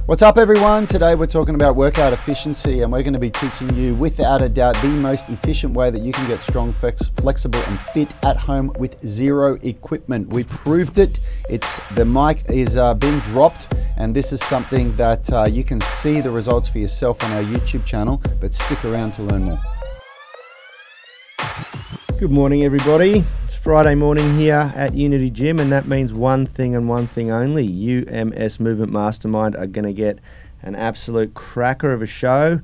What's up, everyone? Today we're talking about workout efficiency, and we're going to be teaching you, without a doubt, the most efficient way that you can get strong, flexible and fit at home with zero equipment. We proved it. The mic is being dropped, and this is something that you can see the results for yourself on our YouTube channel, but stick around to learn more. Good morning, everybody. It's Friday morning here at Unity Gym, and that means one thing and one thing only. UMS Movement Mastermind are going to get an absolute cracker of a show,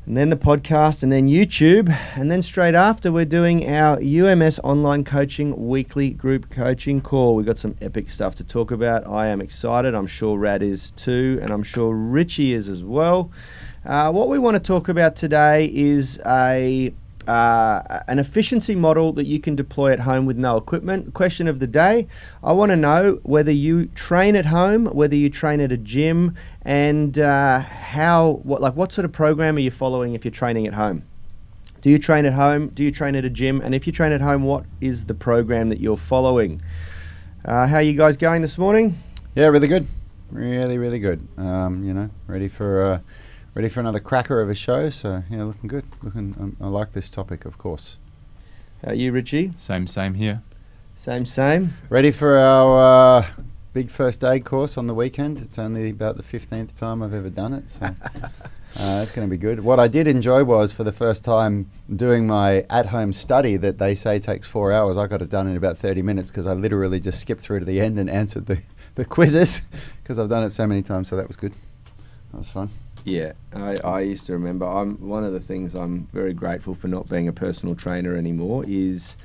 and then the podcast, and then YouTube, and then straight after we're doing our UMS online coaching weekly group coaching call. We've got some epic stuff to talk about. I am excited. I'm sure Rad is too, and I'm sure Richie is as well. What we want to talk about today is an efficiency model that you can deploy at home with no equipment. Question of the day: I want to know whether you train at home, whether you train at a gym, and what sort of program are you following if you're training at home? Do you train at home? Do you train at a gym? And if you train at home, what is the program that you're following? How are you guys going this morning? Yeah, really good. Really good. Ready for another cracker of a show, so yeah, looking good. I like this topic, of course. How are you, Richie? Same here. Same. Ready for our big first aid course on the weekend. It's only about the 15th time I've ever done it, so it's going to be good. What I did enjoy was, for the first time, doing my at-home study that they say takes 4 hours. I got it done in about 30 minutes because I literally just skipped through to the end and answered the quizzes because I've done it so many times, so that was good. That was fun. Yeah, I used to remember. One of the things I'm very grateful for not being a personal trainer anymore is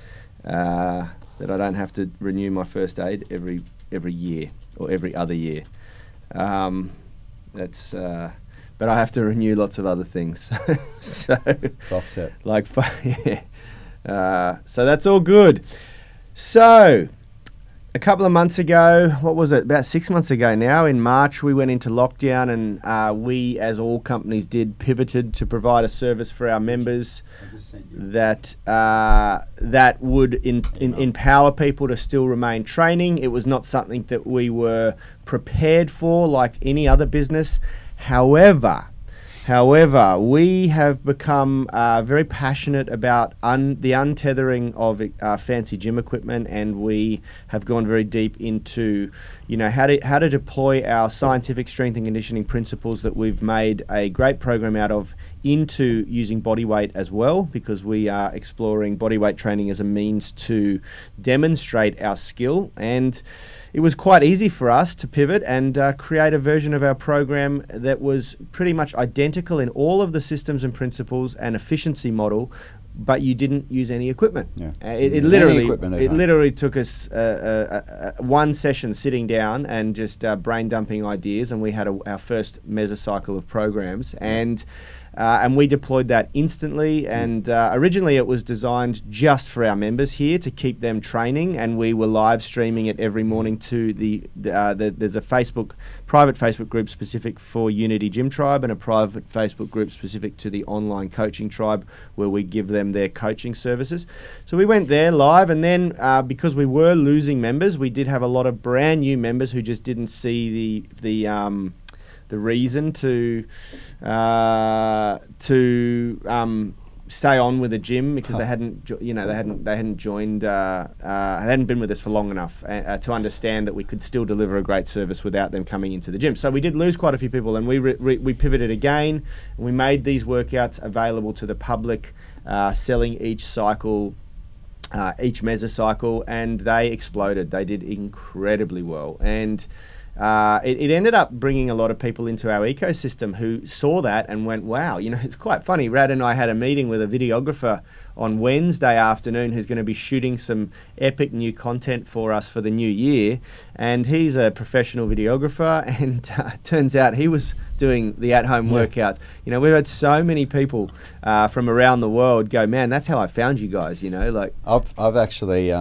that I don't have to renew my first aid every year or every other year. But I have to renew lots of other things. So offset. So that's all good. So a couple of months ago, what was it, about 6 months ago now, in March, we went into lockdown, and we, as all companies did, pivoted to provide a service for our members that would empower people to still remain training. It was not something that we were prepared for like any other business. However, we have become very passionate about the untethering of fancy gym equipment, and we have gone very deep into, how to deploy our scientific strength and conditioning principles that we've made a great program out of into using body weight as well, because we are exploring body weight training as a means to demonstrate our skill. And it was quite easy for us to pivot and create a version of our program that was pretty much identical in all of the systems and principles and efficiency model, but you didn't use any equipment. Yeah. It literally took us one session sitting down and just brain dumping ideas, and we had our first mesocycle of programs, and we deployed that instantly. And originally it was designed just for our members here to keep them training, and we were live streaming it every morning to there's a private Facebook group specific for Unity Gym Tribe, and a private Facebook group specific to the online coaching tribe, where we give them their coaching services. So we went there live, and then because we were losing members, we did have a lot of brand new members who just didn't see the reason to stay on with the gym, because they hadn't joined, hadn't been with us for long enough to understand that we could still deliver a great service without them coming into the gym. So we did lose quite a few people, and we pivoted again, and we made these workouts available to the public, selling each cycle, each mesocycle, and they exploded. They did incredibly well, and it ended up bringing a lot of people into our ecosystem who saw that and went, wow, it's quite funny. Rad and I had a meeting with a videographer on Wednesday afternoon who's going to be shooting some epic new content for us for the new year, and he's a professional videographer, and turns out he was doing the at-home workouts. We've had so many people from around the world go, man, that's how I found you guys. I've actually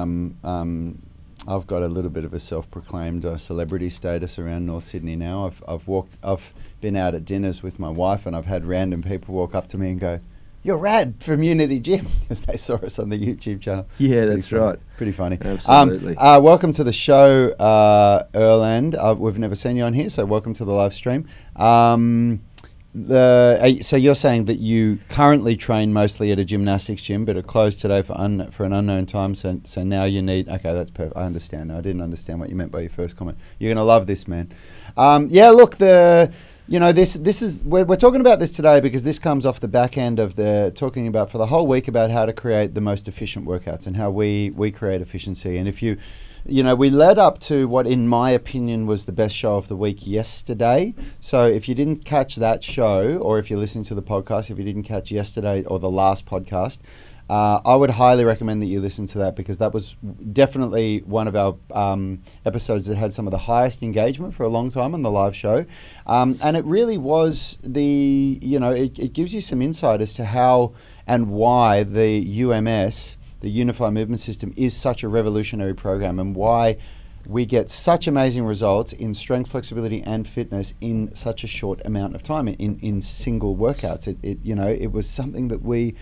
I've got a little bit of a self-proclaimed celebrity status around North Sydney now. I've been out at dinners with my wife, and I've had random people walk up to me and go, "You're rad from Unity Gym," because they saw us on the YouTube channel. Yeah, that's right. Pretty funny. Absolutely. Welcome to the show, Erland. We've never seen you on here, so welcome to the live stream. So you're saying that you currently train mostly at a gymnastics gym, but are closed today for an unknown time. So now you need. Okay, that's perfect. I understand. No, I didn't understand what you meant by your first comment. You're gonna love this, man. Yeah, look, this is we're talking about this today because this comes off the back end of the talking about for the whole week about how to create the most efficient workouts and how we create efficiency. And if we led up to what, in my opinion, was the best show of the week yesterday. So if you didn't catch that show, or if you're listening to the podcast, if you didn't catch yesterday or the last podcast, I would highly recommend that you listen to that, because that was definitely one of our episodes that had some of the highest engagement for a long time on the live show. And it really was it gives you some insight as to how and why the UMS, the Unify Movement System, is such a revolutionary program, and why we get such amazing results in strength, flexibility, and fitness in such a short amount of time in single workouts. It was something that we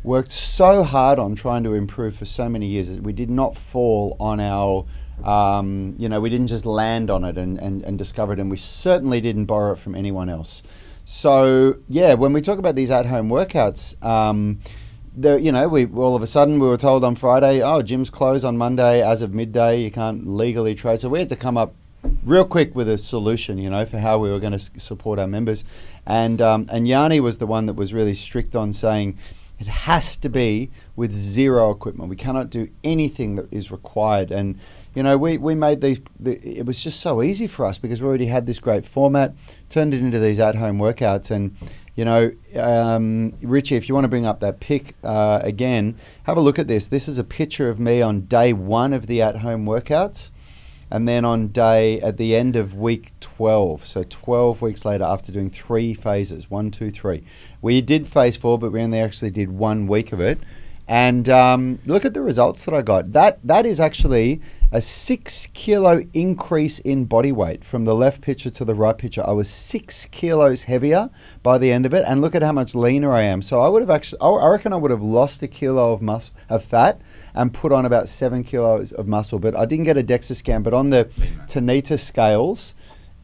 worked so hard on trying to improve for so many years. We did not fall on our, we didn't just land on it and discover it, and we certainly didn't borrow it from anyone else. So yeah, when we talk about these at-home workouts, we all of a sudden we were told on Friday, oh, gyms close on Monday as of midday. You can't legally trade. So we had to come up real quick with a solution, for how we were going to support our members. And Yanni was the one that was really strict on saying it has to be with zero equipment. We cannot do anything that is required. And we made these. It was just so easy for us because we already had this great format. Turned it into these at-home workouts and. Richie, if you want to bring up that pic again, have a look at this. This is a picture of me on day 1 of the at-home workouts, and then at the end of week 12. So 12 weeks later, after doing 3 phases, 1, 2, 3. We did phase 4, but we only actually did 1 week of it. And look at the results that I got. That is actually a 6 kilo increase in body weight from the left picture to the right picture. I was 6 kilos heavier by the end of it, and look at how much leaner I am. So I reckon I would have lost a kilo of fat and put on about 7 kilos of muscle. But I didn't get a DEXA scan, but on the Tanita scales,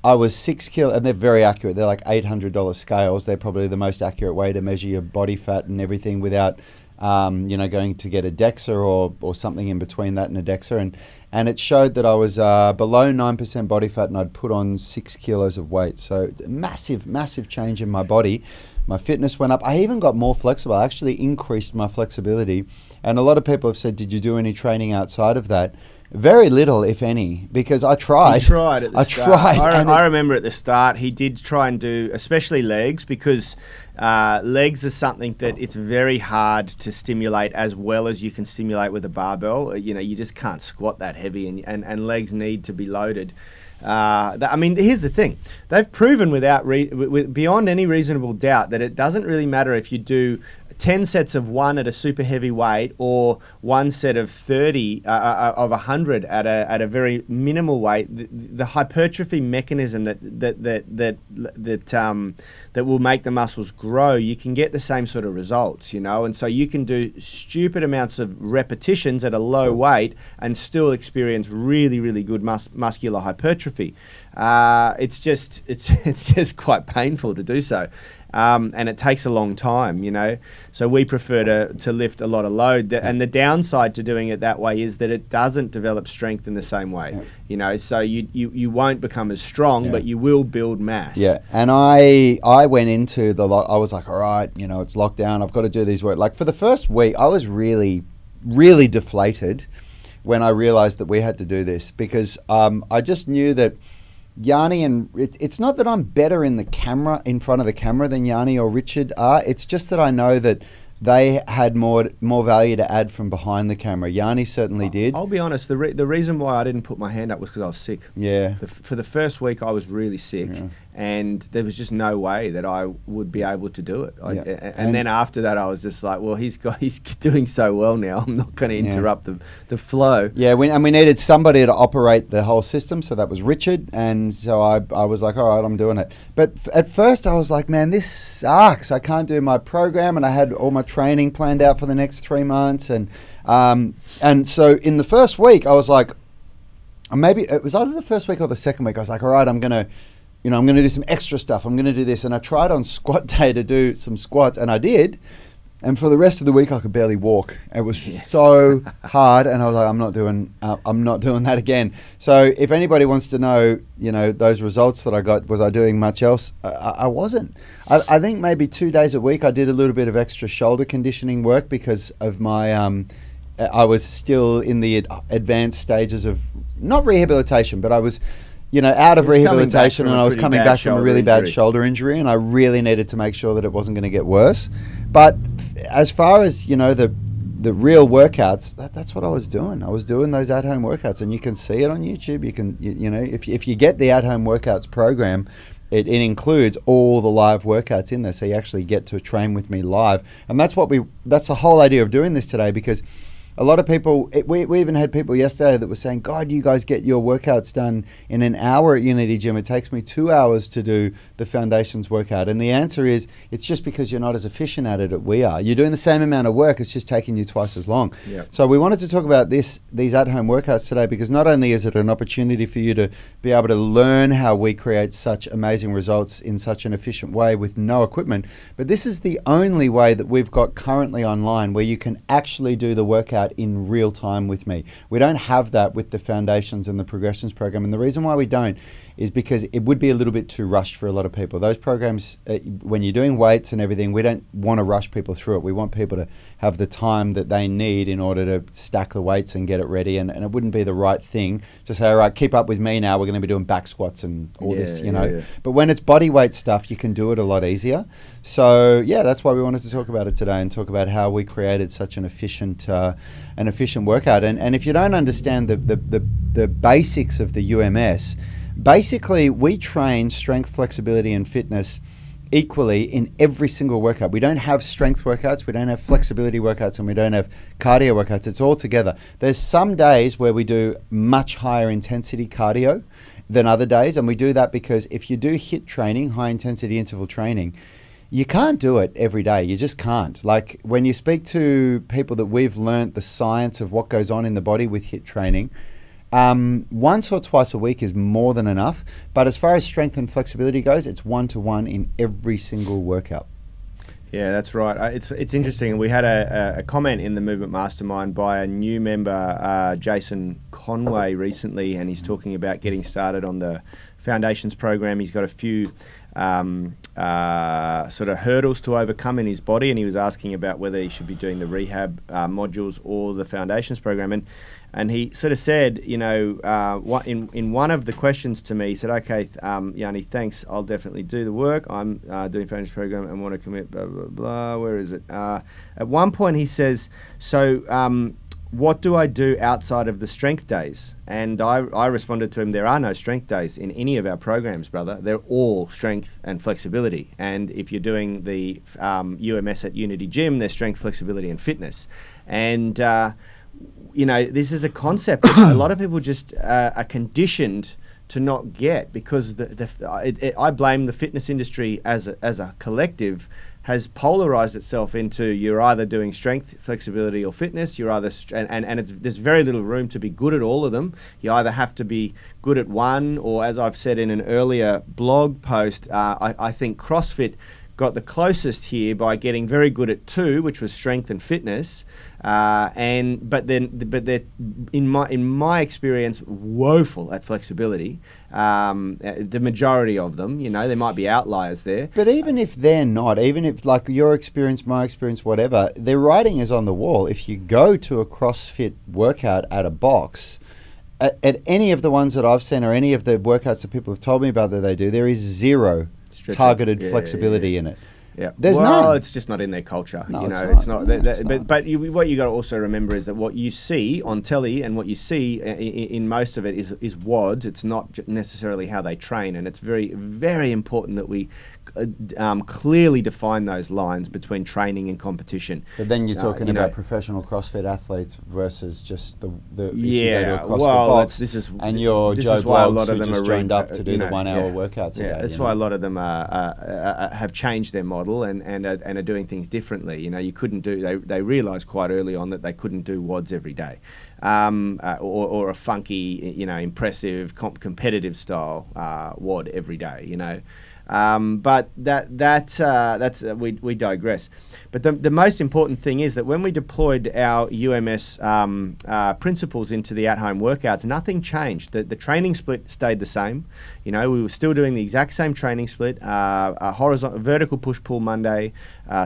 I was 6 kilos, and they're very accurate. They're like $800 scales. They're probably the most accurate way to measure your body fat and everything without going to get a DEXA or something in between that and a DEXA. And it showed that I was below 9% body fat, and I'd put on 6 kilos of weight. So massive, massive change in my body. My fitness went up. I even got more flexible. I actually increased my flexibility. And a lot of people have said, did you do any training outside of that? Very little, if any, because I tried. He tried at the start. I remember at the start he did try and do, especially legs, because legs are something that it's very hard to stimulate as well as you can stimulate with a barbell. You just can't squat that heavy, and legs need to be loaded. Here's the thing. They've proven beyond any reasonable doubt that it doesn't really matter if you do 10 sets of 1 at a super heavy weight or 1 set of 30 of 100 at a very minimal weight. The hypertrophy mechanism that will make the muscles grow, you can get the same sort of results, and so you can do stupid amounts of repetitions at a low weight and still experience really, really good muscular hypertrophy. It's just quite painful to do so. And it takes a long time, So we prefer to lift a lot of load. And the downside to doing it that way is that it doesn't develop strength in the same way, So you won't become as strong, but you will build mass. Yeah, and I went into I was like, all right, it's lockdown. I've got to do these work. Like for the first week, I was really, really deflated when I realized that we had to do this because I just knew that Yanni and it's not that I'm better in front of the camera than Yanni or Richard are. It's just that I know that they had more value to add from behind the camera. Yanni certainly did. I'll be honest, the reason why I didn't put my hand up was because I was sick. Yeah. For the first week, I was really sick, and there was just no way that I would be able to do it. And then after that, I was just like, well, he's doing so well now. I'm not going to interrupt the flow. Yeah, we needed somebody to operate the whole system, so that was Richard, and so I was like, all right, I'm doing it. But at first, I was like, man, this sucks. I can't do my program, and I had all my training planned out for the next 3 months, and so in the first week I was like, maybe it was either the first week or the second week, I was like, all right, I'm gonna do some extra stuff, I'm gonna do this, and I tried on squat day to do some squats, and I did, and for the rest of the week I could barely walk. It was so hard, and I was like, I'm not doing that again. So if anybody wants to know, those results that I got, was I doing much else? I wasn't. I think maybe 2 days a week I did a little bit of extra shoulder conditioning work because of my I was still in the advanced stages of, not rehabilitation, but I was out of rehabilitation, and I was coming back from a really bad shoulder injury, and I really needed to make sure that it wasn't going to get worse. But as far as the real workouts, that's what I was doing. I was doing those at-home workouts, and you can see it on YouTube. You can if you get the at-home workouts program, it includes all the live workouts in there, so you actually get to train with me live. And that's the whole idea of doing this today, because a lot of people, we even had people yesterday that were saying, God, you guys get your workouts done in an hour at Unity Gym. It takes me 2 hours to do the foundations workout. And the answer is, it's just because you're not as efficient at it as we are. You're doing the same amount of work, it's just taking you twice as long. Yep. So we wanted to talk about these at-home workouts today, because not only is it an opportunity for you to be able to learn how we create such amazing results in such an efficient way with no equipment, but this is the only way that we've got currently online where you can actually do the workout in real time with me. We don't have that with the foundations and the progressions program, and the reason why we don't is because it would be a little bit too rushed for a lot of people. Those programs, when you're doing weights and everything, we don't want to rush people through it. We want people to have the time that they need in order to stack the weights and get it ready, and it wouldn't be the right thing to say, all right, keep up with me now, we're going to be doing back squats and all this, But when it's body weight stuff, you can do it a lot easier. So that's why we wanted to talk about it today, and talk about how we created such an efficient workout. And if you don't understand the basics of the UMS, basically we train strength, flexibility and fitness equally in every single workout. We don't have strength workouts, we don't have flexibility workouts, and we don't have cardio workouts. It's all together. There's some days where we do much higher intensity cardio than other days, and we do that because if you do HIIT training, high intensity interval training, you can't do it every day. You just can't. Like when you speak to people that we've learnt the science of what goes on in the body with HIIT training, once or twice a week is more than enough. But as far as strength and flexibility goes, it's 1-to-1 in every single workout. Yeah, that's right. It's interesting. We had a comment in the Movement Mastermind by a new member, Jason Conway, recently, and he's talking about getting started on the Foundations program. He's got a few sort of hurdles to overcome in his body, and he was asking about whether he should be doing the rehab modules or the Foundations program. And he sort of said, in one of the questions to me, he said, okay, Yanni, thanks, I'll definitely do the work. I'm doing Foundations program and want to commit, blah, blah, blah. Where is it? At one point he says, so what do I do outside of the strength days? And I responded to him, there are no strength days in any of our programs, brother. They're all strength and flexibility. And if you're doing the UMS at Unity Gym, there's strength, flexibility and fitness. And this is a concept that a lot of people just are conditioned to not get, because I blame the fitness industry as a collective has polarized itself into, you're either doing strength, flexibility or fitness. You're either there's very little room to be good at all of them. You either have to be good at one, or as I've said in an earlier blog post, I think CrossFit got the closest here by getting very good at two, which was strength and fitness, but they're in my experience woeful at flexibility. The majority of them, there might be outliers there. But even if they're not, even if like your experience, my experience, whatever, their writing is on the wall. If you go to a CrossFit workout at a box, at any of the ones that I've seen or any of the workouts that people have told me about that they do, there is zero targeted flexibility in it. Yeah. There's well, none. it's just not in their culture. No, you know, it's not. it's not. But what you got to also remember is that what you see on telly and what you see in most of it is WODs. It's not necessarily how they train, and it's very, very important that we clearly define those lines between training and competition. But then you're talking about professional CrossFit athletes versus just the if yeah. you go to a CrossFit well, box this is and you're this Joe is why a lot Bloggs of who them just are joined up to do the 1 hour workouts a day. That's why a lot of them have changed their model and are doing things differently. You know, you couldn't do. They realised quite early on that they couldn't do WODs every day, or a funky, impressive competitive style WOD every day. You know. But that's we digress. But the most important thing is that when we deployed our UMS principles into the at-home workouts, nothing changed. The training split stayed the same. You know, we were still doing the exact same training split. Vertical push-pull Monday,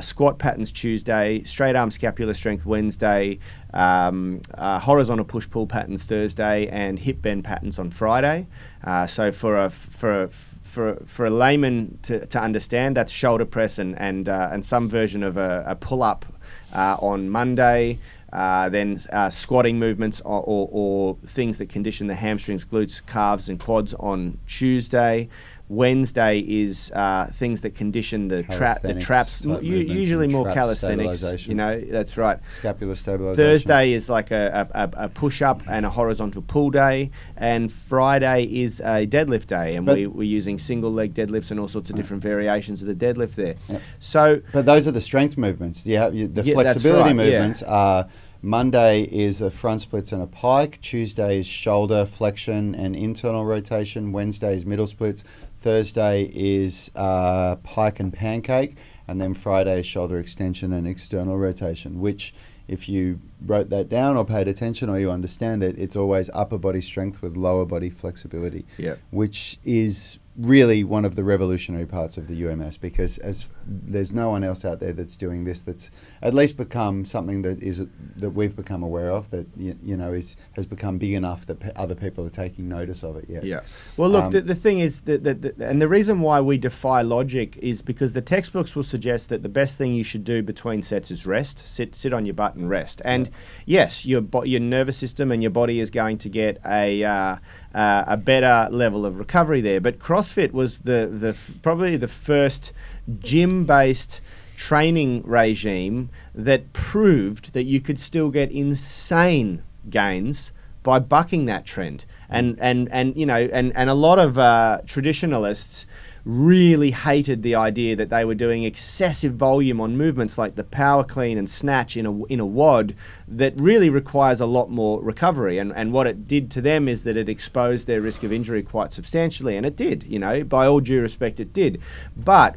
squat patterns Tuesday, straight arm scapular strength Wednesday, horizontal push-pull patterns Thursday, and hip bend patterns on Friday. So for a layman to understand, that's shoulder press and some version of a pull-up on Monday, then squatting movements or things that condition the hamstrings, glutes, calves and quads on Tuesday. Wednesday is things that condition the traps, usually more calisthenics. You know, that's right. Scapular stabilization. Thursday is like a push-up and a horizontal pull day, and Friday is a deadlift day, and we're using single leg deadlifts and all sorts of different variations of the deadlift there. So, but those are the strength movements. The flexibility movements are. Monday is a front splits and a pike. Tuesday is shoulder flexion and internal rotation. Wednesday is middle splits. Thursday is pike and pancake. And then Friday is shoulder extension and external rotation, which if you wrote that down or paid attention or you understand it, it's always upper body strength with lower body flexibility, which is really one of the revolutionary parts of the UMS, because there's no one else out there that's doing this that's at least become something that we've become aware of, that has become big enough that other people are taking notice of it. Well, look, the thing is that and the reason why we defy logic is because the textbooks will suggest that the best thing you should do between sets is rest. Sit on your butt and rest. And yes, your nervous system and your body is going to get a better level of recovery there. But CrossFit was probably the first gym-based training regime that proved that you could still get insane gains by bucking that trend. And a lot of traditionalists really hated the idea that they were doing excessive volume on movements like the power clean and snatch in a WOD that really requires a lot more recovery. And what it did to them is that it exposed their risk of injury quite substantially. And it did, by all due respect, it did. But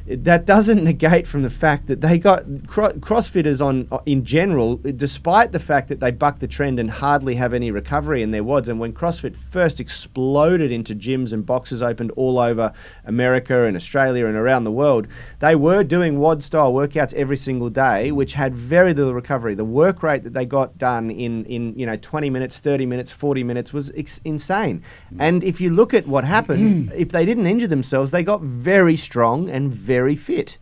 that doesn't negate from the fact that they got CrossFitters in general, despite the fact that they buck the trend and hardly have any recovery in their WODs. And when CrossFit first exploded into gyms and boxes opened all over America and Australia and around the world, they were doing WOD-style workouts every single day, which had very little recovery. The work rate that they got done in 20 minutes, 30 minutes, 40 minutes was insane. And if you look at what happened, if they didn't injure themselves, they got very strong and very fit,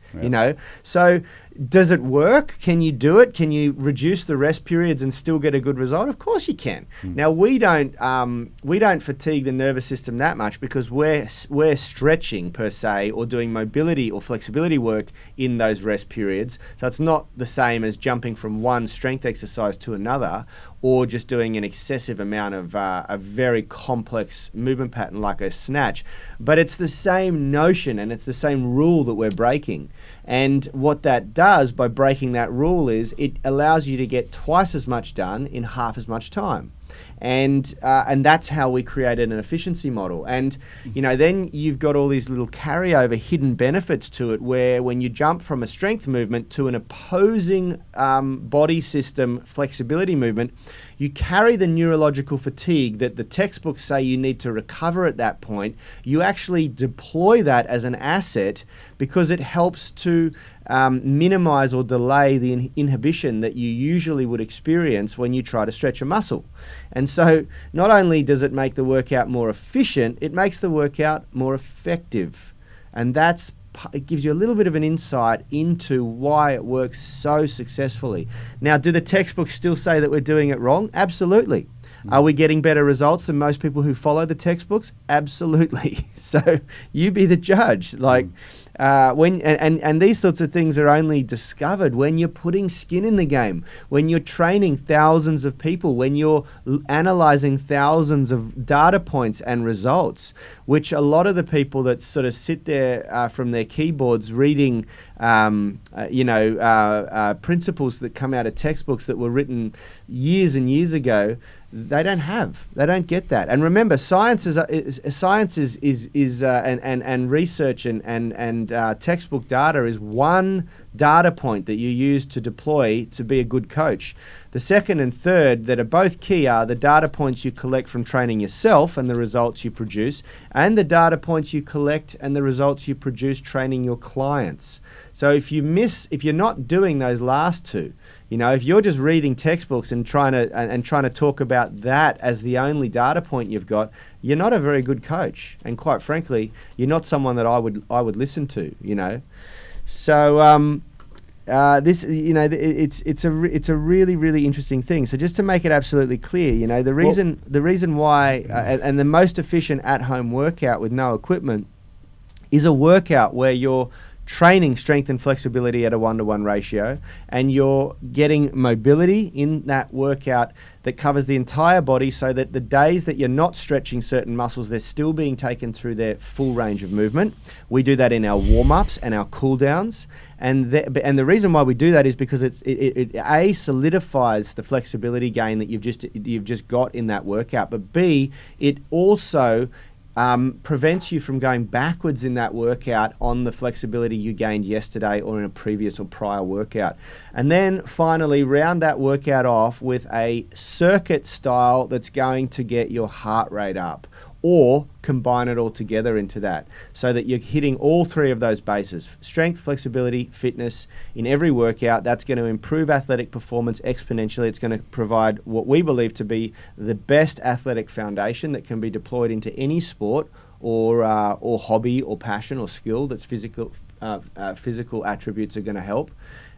So does it work? Can you do it? Can you reduce the rest periods and still get a good result? Of course you can. Now we don't fatigue the nervous system that much because we're stretching per se or doing mobility or flexibility work in those rest periods. So it's not the same as jumping from one strength exercise to another, or just doing an excessive amount of a very complex movement pattern like a snatch. But it's the same notion and it's the same rule that we're breaking. And what that does by breaking that rule is it allows you to get twice as much done in half as much time. And that's how we created an efficiency model. And then you've got all these little carryover hidden benefits to it, where when you jump from a strength movement to an opposing body system flexibility movement, you carry the neurological fatigue that the textbooks say you need to recover at that point. You actually deploy that as an asset because it helps to minimize or delay the inhibition that you usually would experience when you try to stretch a muscle. And so not only does it make the workout more efficient, it makes the workout more effective. And that's it gives you a little bit of an insight into why it works so successfully. Now, do the textbooks still say that we're doing it wrong? Absolutely. Are we getting better results than most people who follow the textbooks? Absolutely. So you be the judge. Like, and these sorts of things are only discovered when you're putting skin in the game, when you're training thousands of people, when you're analyzing thousands of data points and results, which a lot of the people that sort of sit there from their keyboards reading principles that come out of textbooks that were written years and years ago, they don't have. They don't get that. And remember, science is and research and textbook data is one data point that you use to deploy to be a good coach. The second and third that are both key are the data points you collect from training yourself and the results you produce, and the data points you collect and the results you produce training your clients. So if you're not doing those last two, if you're just reading textbooks and trying to talk about that as the only data point you've got, you're not a very good coach. And quite frankly, you're not someone that I would listen to. So it's a really, really interesting thing. So just to make it absolutely clear, the reason why and the most efficient at-home workout with no equipment is a workout where you're training strength and flexibility at a 1-to-1 ratio, and you're getting mobility in that workout that covers the entire body, so that the days that you're not stretching certain muscles, they're still being taken through their full range of movement. We do that in our warm-ups and our cool-downs, and the reason why we do that is because it A, solidifies the flexibility gain that you've just got in that workout, but B, it also prevents you from going backwards in that workout on the flexibility you gained yesterday or in a previous or prior workout. And then finally, round that workout off with a circuit style that's going to get your heart rate up, or combine it all together into that, so that you're hitting all three of those bases: strength, flexibility, fitness in every workout. That's going to improve athletic performance exponentially. It's going to provide what we believe to be the best athletic foundation that can be deployed into any sport or hobby or passion or skill that's physical attributes are going to help.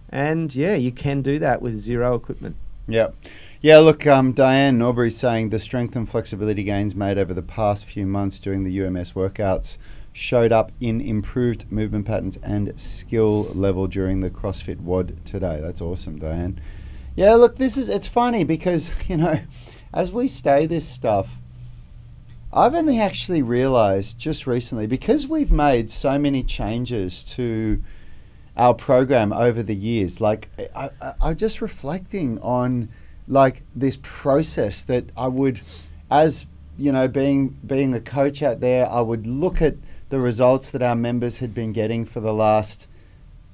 And yeah, you can do that with zero equipment. Yep. Yeah, look, Diane Norbury's saying the strength and flexibility gains made over the past few months during the UMS workouts showed up in improved movement patterns and skill level during the CrossFit WOD today. That's awesome, Diane. Yeah, look, it's funny because, as we say this stuff, I've only actually realized just recently, because we've made so many changes to our program over the years, like I'm just reflecting on like this process that I would, as being a coach out there, I would look at the results that our members had been getting for the last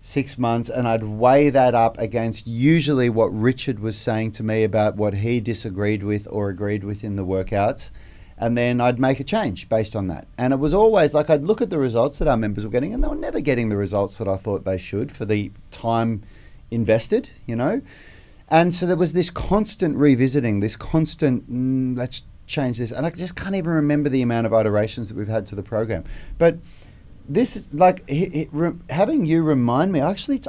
6 months, and I'd weigh that up against usually what Richard was saying to me about what he disagreed with or agreed with in the workouts, and then I'd make a change based on that. And it was always like I'd look at the results that our members were getting, and they were never getting the results that I thought they should for the time invested, And so there was this constant revisiting, this constant, let's change this. And I just can't even remember the amount of iterations that we've had to the program. But this is like, having you remind me, I actually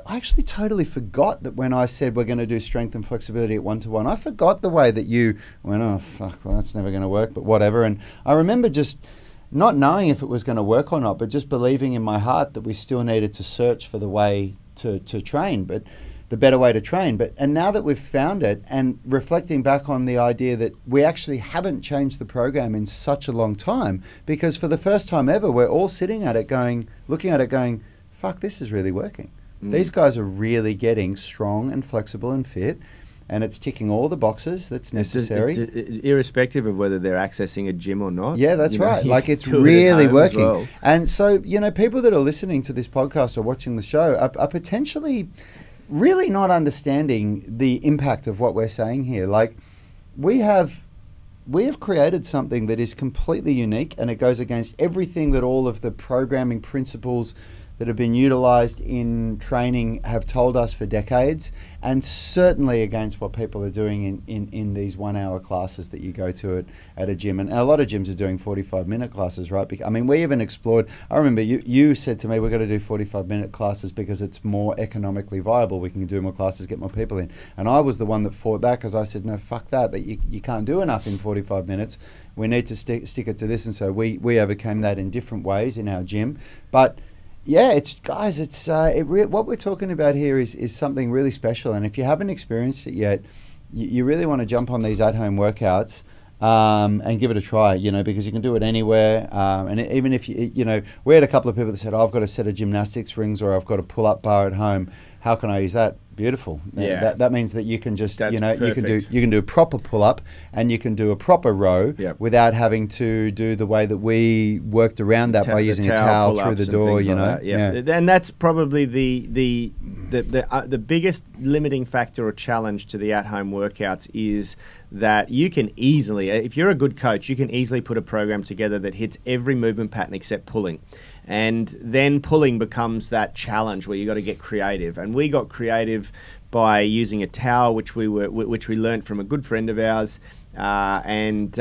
totally forgot that when I said we're going to do strength and flexibility at 1-to-1, I forgot the way that you went, oh, fuck, well, that's never going to work, but whatever. And I remember just not knowing if it was going to work or not, but just believing in my heart that we still needed to search for the way to train. But the better way to train. And now that we've found it, and reflecting back on the idea that we actually haven't changed the program in such a long time, because for the first time ever, we're all sitting at it looking at it going, fuck, this is really working. These guys are really getting strong and flexible and fit, and it's ticking all the boxes that's necessary. Irrespective of whether they're accessing a gym or not. Yeah, that's right. Like, it's really working. Well. And so, people that are listening to this podcast or watching the show are potentially really not understanding the impact of what we're saying here. Like, we have created something that is completely unique, and it goes against everything that all of the programming principles that have been utilized in training have told us for decades, and certainly against what people are doing in these 1 hour classes that you go to at a gym. And a lot of gyms are doing 45-minute classes, right? I mean, we even explored, I remember you said to me, we're going to do 45-minute classes because it's more economically viable. We can do more classes, get more people in. And I was the one that fought that, because I said, no, fuck that you can't do enough in 45 minutes. We need to stick it to this. And so we overcame that in different ways in our gym. But yeah, what we're talking about here is something really special. And if you haven't experienced it yet, you really want to jump on these at-home workouts and give it a try, because you can do it anywhere. And even if we had a couple of people that said, I've got a set of gymnastics rings, or I've got a pull-up bar at home. How can I use that? Beautiful. Yeah. That means that you can just, That's you perfect. can do a proper pull-up, and you can do a proper row without having to do the way that we worked around that by using a towel through the door, And that's probably the biggest limiting factor or challenge to the at-home workouts is that you can easily, if you're a good coach, you can easily put a program together that hits every movement pattern except pulling. And then pulling becomes that challenge where you got to get creative. And we got creative by using a towel, which we learned from a good friend of ours, and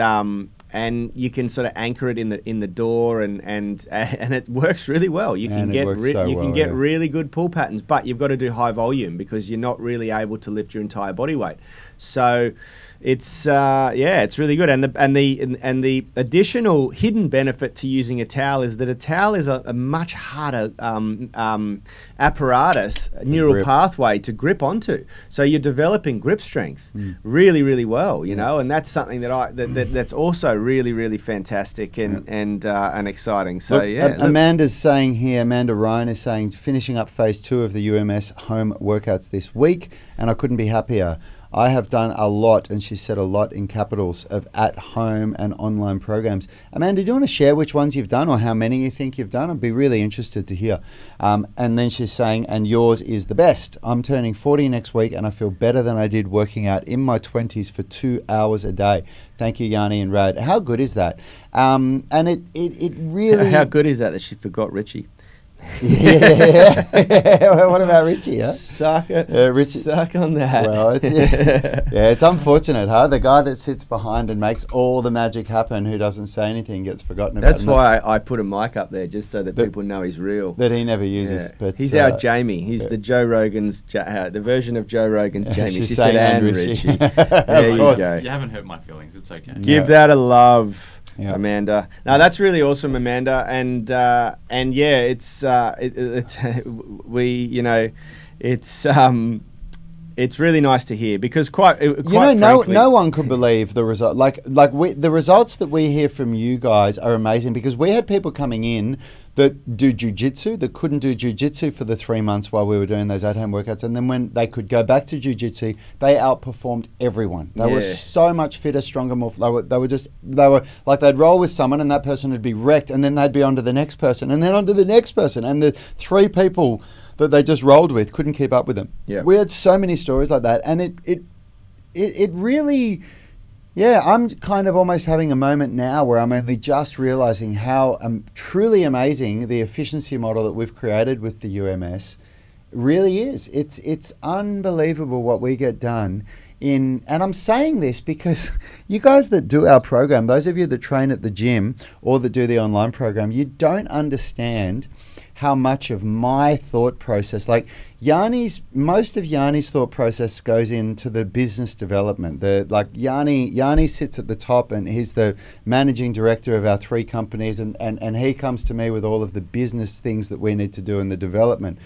you can sort of anchor it in the door, and it works really well. You can get really good pull patterns, but you've got to do high volume because you're not really able to lift your entire body weight. So it's really good. And the additional hidden benefit to using a towel is that a towel is a much harder apparatus, neural pathway to grip onto. So you're developing grip strength really, really well, and that's something that's also really, really fantastic and exciting. So Amanda's saying here, Amanda Ryan is saying, finishing up phase 2 of the UMS home workouts this week, and I couldn't be happier. I have done a lot, and she said a lot in capitals, of at-home and online programs. Amanda, do you want to share which ones you've done or how many you think you've done? I'd be really interested to hear. And then she's saying, and yours is the best. I'm turning 40 next week, and I feel better than I did working out in my 20s for 2 hours a day. Thank you, Yanni and Rad. How good is that? And it really... How good is that she forgot Richie? What about Richie? Huh? Suck it. Richie. Suck on that. Well, it's unfortunate, huh? The guy that sits behind and makes all the magic happen, who doesn't say anything, gets forgotten about. That's why I put a mic up there, just so that people know he's real. That he never uses. Yeah. But he's our Jamie. He's the Joe Rogan's, the version of Joe Rogan's Jamie. She said, and Richie. There you go. You haven't hurt my feelings. It's okay. Give that a love. Yep. Amanda. No, that's really awesome, Amanda. And yeah, it's really nice to hear, because quite frankly, no one could believe the result. The results that we hear from you guys are amazing, because we had people coming in that do jiu-jitsu, that couldn't do jiu-jitsu for the 3 months while we were doing those at-home workouts. And then when they could go back to jiu-jitsu, they outperformed everyone. They were so much fitter, stronger, more... They were like, they'd roll with someone and that person would be wrecked, and then they'd be on to the next person, and then on to the next person. And the 3 people that they just rolled with couldn't keep up with them. Yeah. We had so many stories like that. And it really... Yeah, I'm kind of almost having a moment now where I'm only just realizing how truly amazing the efficiency model that we've created with the UMS really is. It's unbelievable what we get done and I'm saying this because you guys that do our program, those of you that train at the gym or that do the online program, you don't understand how much of my thought process, like most of Yanni's thought process goes into the business development. Yanni sits at the top, and he's the managing director of our 3 companies, and he comes to me with all of the business things that we need to do in the development.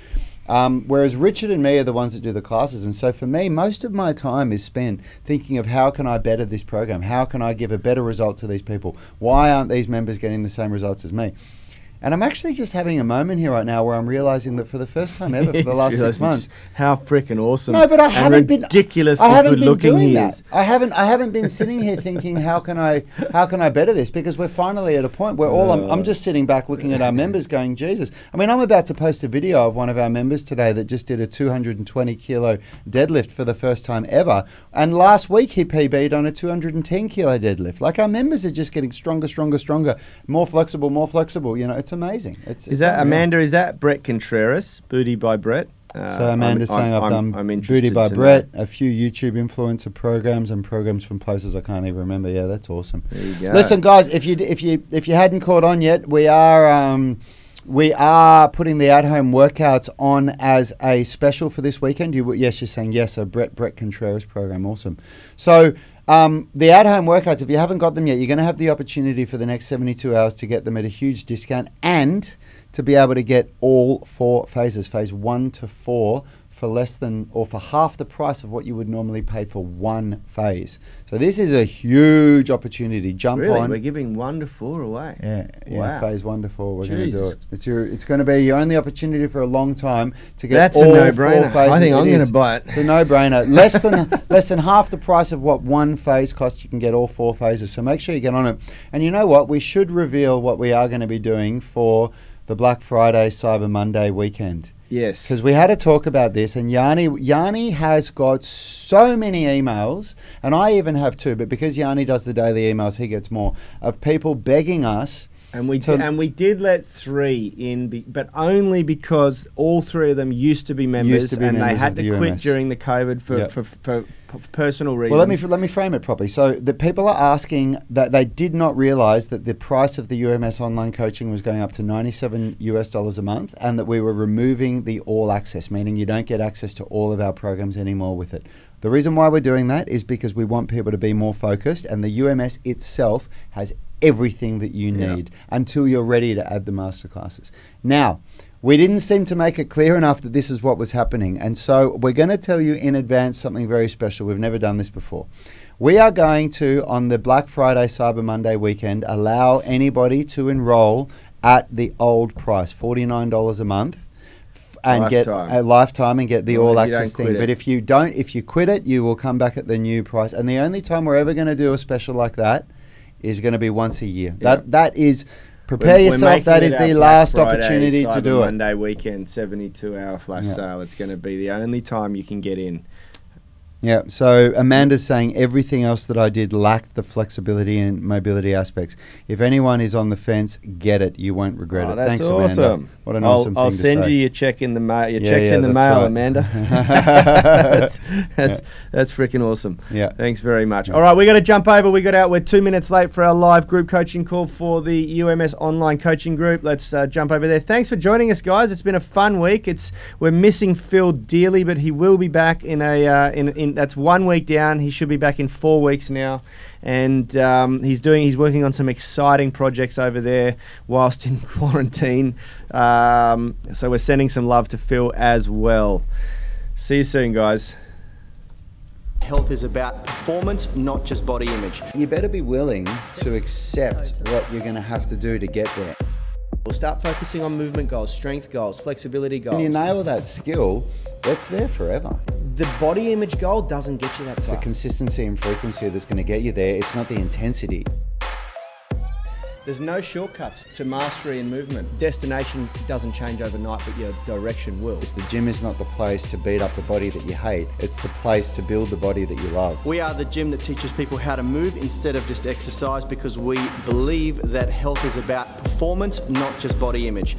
Whereas Richard and me are the ones that do the classes. And so for me, most of my time is spent thinking of how can I better this program? How can I give a better result to these people? Why aren't these members getting the same results as me? And I'm actually just having a moment here right now where I'm realizing that for the first time ever for the last 6 months, how freaking awesome! No, but I haven't been ridiculously good looking he is. I haven't been sitting here thinking how can I better this, because we're finally at a point where I'm just sitting back looking at our members going, Jesus. I mean, I'm about to post a video of one of our members today that just did a 220 kilo deadlift for the first time ever, and last week he PB'd on a 210 kilo deadlift. Like, our members are just getting stronger, more flexible. You know, it's amazing. It's that unreal. Amanda? Is that Brett Contreras, Booty by Brett? So Amanda's saying I've done Booty by Brett, a few YouTube influencer programs and programs from places I can't even remember. Yeah, that's awesome. There you go. Listen, guys, if you hadn't caught on yet, we are putting the at-home workouts on as a special for this weekend. Yes, you're saying yes. So Brett Contreras program, awesome. So the at-home workouts, if you haven't got them yet, you're going to have the opportunity for the next 72 hours to get them at a huge discount and to be able to get all 4 phases, phase 1 to 4, for less than or for half the price of what you would normally pay for one phase. So this is a huge opportunity. Jump on. We're giving 1 to 4 away. Yeah, wow. Phase 1 to 4. We're going to do it. It's going to be your only opportunity for a long time to get That's all a no-brainer. 4 phases. I think I'm going to buy it. It's a no-brainer. less than half the price of what one phase costs. You can get all 4 phases. So make sure you get on it. And you know what? We should reveal what we are going to be doing for the Black Friday, Cyber Monday weekend. Yes. Because we had a talk about this, and Yanni has got so many emails, and I even have too, but because Yanni does the daily emails, he gets more, of people begging us. And we did let 3 in, but only because all 3 of them used to be members, and they had to quit during the COVID for personal reasons. Well, let me frame it properly. So the people are asking that they did not realize that the price of the UMS online coaching was going up to $97 a month, and that we were removing the all access, meaning you don't get access to all of our programs anymore with it. The reason why we're doing that is because we want people to be more focused, and the UMS itself has everything that you need until you're ready to add the masterclasses. Now, we didn't seem to make it clear enough that this is what was happening, and so we're going to tell you in advance something very special. We've never done this before. We are going to, on the Black Friday, Cyber Monday weekend, allow anybody to enroll at the old price, $49 a month, and get a lifetime and get the all access thing. But if you quit it, you will come back at the new price. And the only time we're ever going to do a special like that is going to be once a year. That is, prepare yourself. That is the last opportunity to do it. Monday weekend, 72-hour flash sale. It's going to be the only time you can get in. Yeah, so Amanda's saying everything else that I did lacked the flexibility and mobility aspects. If anyone is on the fence, get it. You won't regret it. That's Thanks, awesome. Amanda. What an awesome thing to say. I'll send you your check in the mail. Your check's in the mail, right. Amanda. that's freaking awesome. Yeah. Thanks very much. All right, we got to jump over. We're 2 minutes late for our live group coaching call for the UMS online coaching group. Let's jump over there. Thanks for joining us, guys. It's been a fun week. We're missing Phil dearly, but he will be back in that's 1 week down. He should be back in 4 weeks now, and he's working on some exciting projects over there whilst in quarantine. So we're sending some love to Phil as well. See you soon, guys. Health is about performance, not just body image. You better be willing to accept what you're going to have to do to get there. We'll start focusing on movement goals, strength goals, flexibility goals. When you nail that skill, it's there forever. The body image goal doesn't get you that far. It's the consistency and frequency that's going to get you there. It's not the intensity. There's no shortcuts to mastery and movement. Destination doesn't change overnight, but your direction will. The gym is not the place to beat up the body that you hate. It's the place to build the body that you love. We are the gym that teaches people how to move instead of just exercise, because we believe that health is about performance, not just body image.